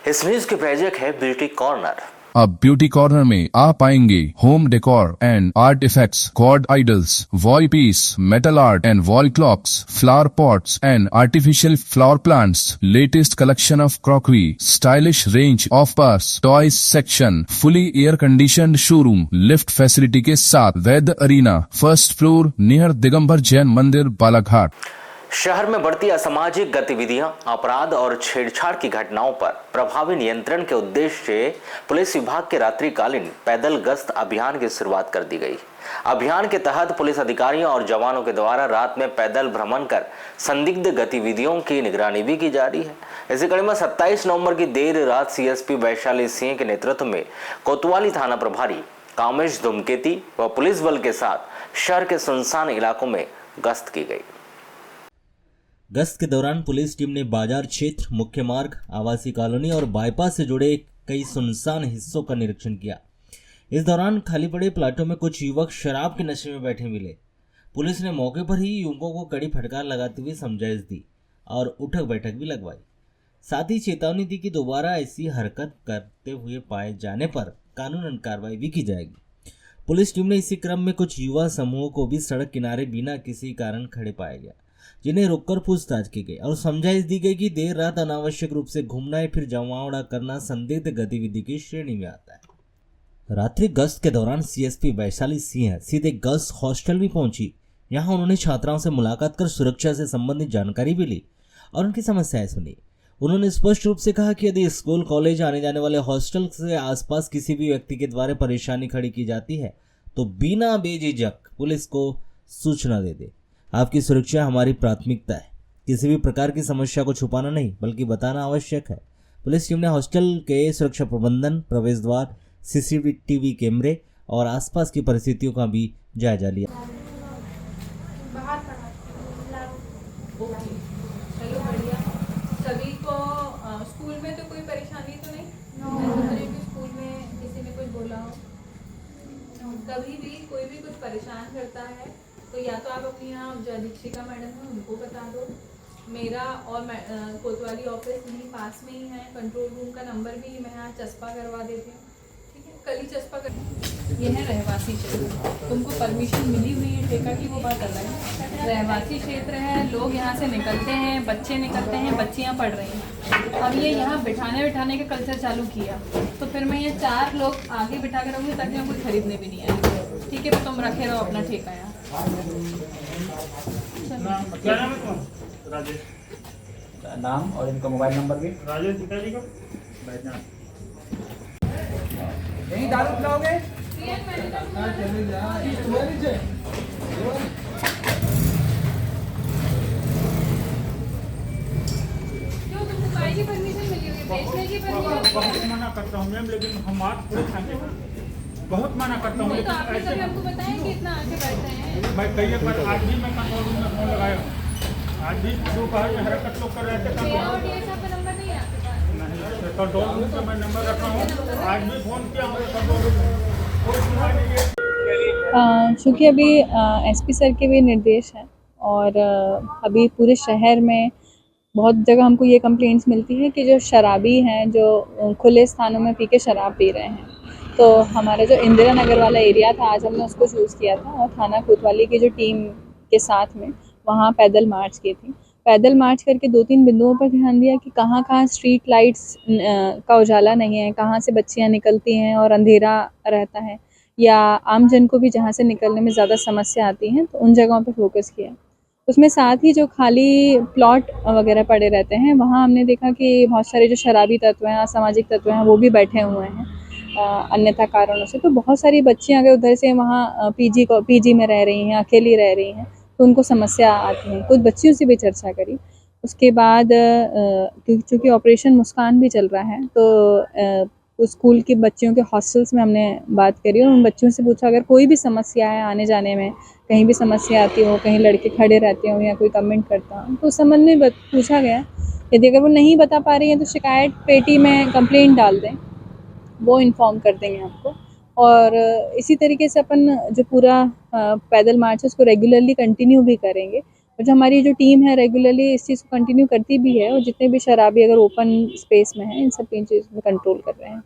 इस न्यूज के प्रायोजक है ब्यूटी कॉर्नर। अब ब्यूटी कॉर्नर में आप पाएंगे home decor and art effects, god idols, wall piece, metal art and wall clocks, flower pots and artificial flower plants, latest collection of crockery, stylish range of purse, toys section, fully air conditioned showroom, lift facility के साथ, Vaid arena, first floor near Digambar Jain Mandir, Balaghat. शहर में बढ़ती असामाजिक गतिविधियां, अपराध और छेड़छाड़ की घटनाओं पर प्रभावी नियंत्रण के उद्देश्य से पुलिस विभाग के रात्रिकालीन पैदल गश्त अभियान की शुरुआत कर दी गई। अभियान के तहत पुलिस अधिकारियों और जवानों के द्वारा रात में पैदल भ्रमण कर संदिग्ध गतिविधियों की निगरानी भी की जा रही है। इसी कड़ी में 27 नवंबर की देर रात सीएसपी वैशाली सिंह के नेतृत्व में कोतवाली थाना प्रभारी कामेश धूमकेती व पुलिस बल के साथ शहर के सुनसान इलाकों में गश्त की गई। गश्त के दौरान पुलिस टीम ने बाजार क्षेत्र, मुख्य मार्ग, आवासीय कॉलोनी और बाईपास से जुड़े कई सुनसान हिस्सों का निरीक्षण किया। इस दौरान खाली पड़े प्लाटों में कुछ युवक शराब के नशे में बैठे मिले। पुलिस ने मौके पर ही युवकों को कड़ी फटकार लगाते हुए समझाइश दी और उठक बैठक भी लगवाई। साथ ही चेतावनी दी कि दोबारा ऐसी हरकत करते हुए पाए जाने पर कानूनन कार्रवाई भी की जाएगी। पुलिस टीम ने इसी क्रम में कुछ युवा समूहों को भी सड़क किनारे बिना किसी कारण खड़े पाया गया, जिन्हें रोककर पूछताछ की गई और समझाइश दी गई कि देर रात अनावश्यक रूप से घूमना या फिर जमावड़ा करना संदिग्ध गतिविधि की श्रेणी में आता है। रात्रि गश्त के दौरान सीएसपी वैशाली सिंह सीधे गर्ल्स हॉस्टल भी पहुंची। यहां उन्होंने छात्राओं से मुलाकात कर सुरक्षा से संबंधित जानकारी भी ली और उनकी समस्याएं सुनी। उन्होंने स्पष्ट रूप से कहा कि यदि स्कूल कॉलेज आने जाने वाले हॉस्टल से आसपास किसी भी व्यक्ति के द्वारा परेशानी खड़ी की जाती है तो बिना बेझिझक पुलिस को सूचना दे दे। आपकी सुरक्षा हमारी प्राथमिकता है। किसी भी प्रकार की समस्या को छुपाना नहीं बल्कि बताना आवश्यक है। पुलिस टीम ने हॉस्टल के सुरक्षा प्रबंधन, प्रवेश द्वार, सीसीटीवी कैमरे और आसपास की परिस्थितियों का भी जायजा लिया। चलो बढ़िया। सभी को स्कूल में तो कोई परेशानी तो नहीं? स्कूल में किसी ने कुछ बोला हो? कभी भी कोई भी कुछ परेशान करता है तो या तो आप अपनी यहाँ जो अधीक्षिका मैडम है उनको बता दो। मेरा और कोतवाली ऑफिस यहीं पास में ही है। कंट्रोल रूम का नंबर भी मैं यहाँ चस्पा करवा देती हूँ। ठीक है, कल ही चस्पा कर। ये है रहवासी क्षेत्र, तुमको परमिशन मिली हुई है ठेका की, वो बात अलग है। रहवासी क्षेत्र है, लोग यहाँ से निकलते हैं, बच्चे निकलते हैं, बच्चियाँ पढ़ रही हैं। अब ये यहाँ बिठाने का कल्चर चालू किया तो फिर मैं ये 4 लोग आगे बिठा कर रहूँगी ताकि हम कोई खरीदने भी नहीं आए। ठीक है, तो तुम रखे रहो अपना ठेका यहाँ। क्या नाम है? राजेश। नाम और इनका मोबाइल नंबर भी। राजेश पिताजी का बैठना। यही दारू पिलाओगे? क्यों, तुमको काय की परमिशन मिली हुई है? बेचने की परमिशन? बहुत मना करता हूँ मैम, लेकिन हम आज पूरे खाते हैं। बहुत मना करता हूँ। तो आपने कभी हमको बताया कि इतना आके बैठे हैं? मैं कई बार आज भी मैं कंट्रोल रूम में फोन लगाया। आज भी दोपहर में हरकत लोग कर रहे थे। नंबर नहीं है आपके पास? नहीं, कंट्रोल रूम का मैं नंबर रखा हूँ। आज भी फोन किया हूँ कंट्रोल रूम में, कोई सुनवाई नहीं है। चूँकि अभी एसपी सर के भी निर्देश हैं और अभी पूरे शहर में बहुत जगह हमको ये कंप्लेंट्स मिलती है कि जो शराबी हैं, जो खुले स्थानों में पी के शराब पी रहे हैं। तो हमारा जो इंदिरा नगर वाला एरिया था, आज हमने उसको चूज़ किया था और थाना कोतवाली की जो टीम के साथ में वहाँ पैदल मार्च की थी। पैदल मार्च करके 2-3 बिंदुओं पर ध्यान दिया कि कहाँ स्ट्रीट लाइट्स का उजाला नहीं है, कहाँ से बच्चियाँ निकलती हैं और अंधेरा रहता है, या आम जन को भी जहाँ से निकलने में ज़्यादा समस्या आती है, तो उन जगहों पर फोकस किया। उसमें साथ ही जो खाली प्लॉट वगैरह पड़े रहते हैं, वहाँ हमने देखा कि बहुत सारे जो शराबी तत्व हैं, असामाजिक तत्व हैं, वो भी बैठे हुए हैं अन्यथा कारणों से। तो बहुत सारी बच्चियाँ अगर उधर से वहाँ पीजी में रह रही हैं, अकेली रह रही हैं, तो उनको समस्या आती है। कुछ बच्चियों से भी चर्चा करी। उसके बाद चूँकि ऑपरेशन मुस्कान भी चल रहा है, तो उस स्कूल के बच्चियों के हॉस्टल्स में हमने बात करी और उन बच्चियों से पूछा अगर कोई भी समस्या है आने जाने में, कहीं भी समस्या आती हो, कहीं लड़के खड़े रहते हो या कोई कमेंट करता हो, तो उस संबंध में पूछा गया। यदि अगर वो नहीं बता पा रही हैं तो शिकायत पेटी में कंप्लेंट डाल दें, वो इन्फॉर्म कर देंगे आपको। और इसी तरीके से अपन जो पूरा पैदल मार्च है उसको रेगुलरली कंटिन्यू भी करेंगे और जो हमारी जो टीम है रेगुलरली इस चीज़ को कंटिन्यू करती भी है और जितने भी शराबी अगर ओपन स्पेस में हैं इन सब चीज़ में कंट्रोल कर रहे हैं।